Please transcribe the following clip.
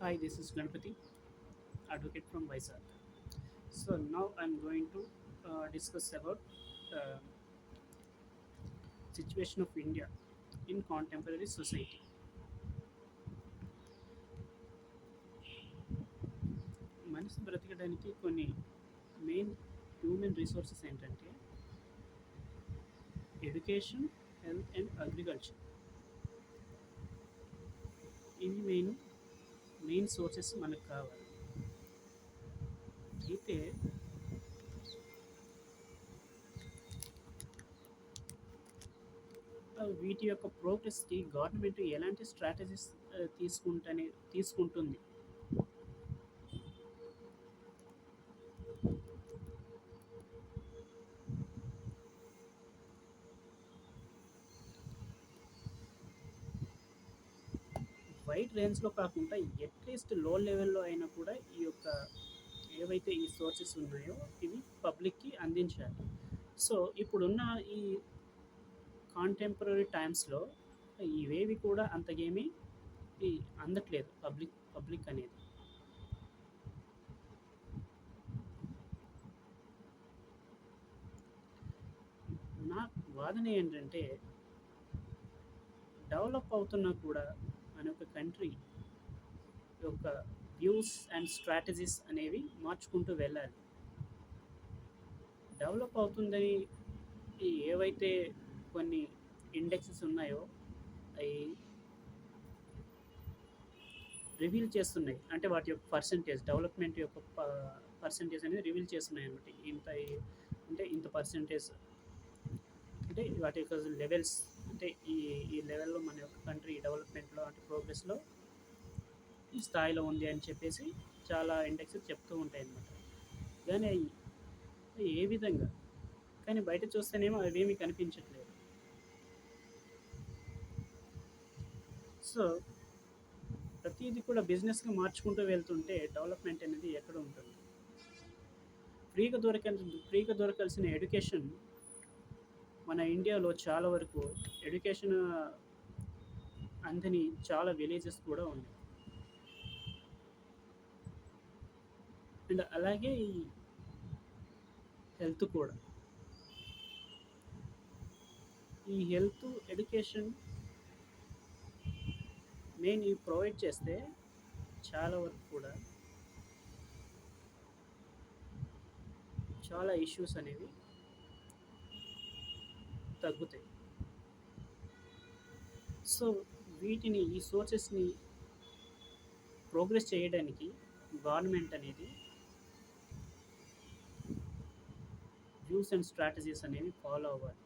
Hi, this is Ganpati, advocate from Vizag. So now I'm going to discuss about uh, situation of India in contemporary society. మనిషి బ్రతకడానికి కొన్ని main human resources ఏంటంటే education, health and agriculture. ఇవి main sources మనకు కావాలి. అయితే వీటి యొక్క ప్రోగ్రెస్కి గవర్నమెంట్ ఎలాంటి స్ట్రాటజీస్ తీసుకుంటుంది. వైడ్ రేంజ్లో కాకుండా అట్లీస్ట్ లో లెవెల్‌లో అయినా కూడా ఈ యొక్క ఏవైతే ఈ సోర్సెస్ ఉన్నాయో ఇవి పబ్లిక్‌కి అందించాలి. సో, ఇప్పుడున్న ఈ కాంటెంపరరీ టైమ్స్‌లో ఇవేవి కూడా అంతగేమి ఈ అందట్లేదు పబ్లిక్ అనేది. నా వాదన ఏంటంటే డెవలప్ అవుతున్నా కూడా మన యొక్క కంట్రీ యొక్క వ్యూస్ అండ్ స్ట్రాటజీస్ అనేవి మార్చుకుంటూ వెళ్ళాలి. డెవలప్ అవుతుందని ఏవైతే కొన్ని ఇండెక్సెస్ ఉన్నాయో అవి రివీల్ చేస్తున్నాయి. అంటే వాటి యొక్క పర్సెంటేజ్ డెవలప్‌మెంట్ యొక్క పర్సెంటేజ్ అనేది రివీల్ చేస్తున్నాయి అన్నమాట. అంటే ఇంత పర్సెంటేజ్ అంటే వాటి యొక్క లెవెల్స్ అంటే ఈ ఈ లెవెల్‌లో మన యొక్క కంట్రీ డెవలప్‌మెంట్‌లో అంటే ప్రోగ్రెస్‌లో ఈ స్థాయిలో ఉంది అని చెప్పేసి చాలా ఇండెక్సెస్ చెప్తూ ఉంటాయన్నమాట. కానీ అయి ఏ విధంగా? కానీ బయట చూస్తేనేమో అవేమీ కనిపించట్లేదు. సో, ప్రతీది కూడా బిజినెస్‌గా మార్చుకుంటూ వెళ్తుంటే డెవలప్‌మెంట్ అనేది ఎక్కడ ఉంటుంది? ఫ్రీగా దొరకాల్సిన ఎడ్యుకేషన్ మన ఇండియాలో చాలా వరకు ఎడ్యుకేషన్ అందని చాలా విలేజెస్ కూడా ఉన్నాయి. అండ్ అలాగే ఈ హెల్త్ కూడా. ఈ హెల్త్, ఎడ్యుకేషన్ మెయిన్ ఇవి ప్రొవైడ్ చేస్తే చాలా వరకు కూడా చాలా ఇష్యూస్ అనేవి తగ్గుతాయి. సో, ఈ సోర్సెస్‌ని ప్రోగ్రెస్ చేయడానికి గవర్నమెంట్ అనేది వ్యూస్ అండ్ స్ట్రాటజీస్ అనేవి ఫాలో అవ్వాలి.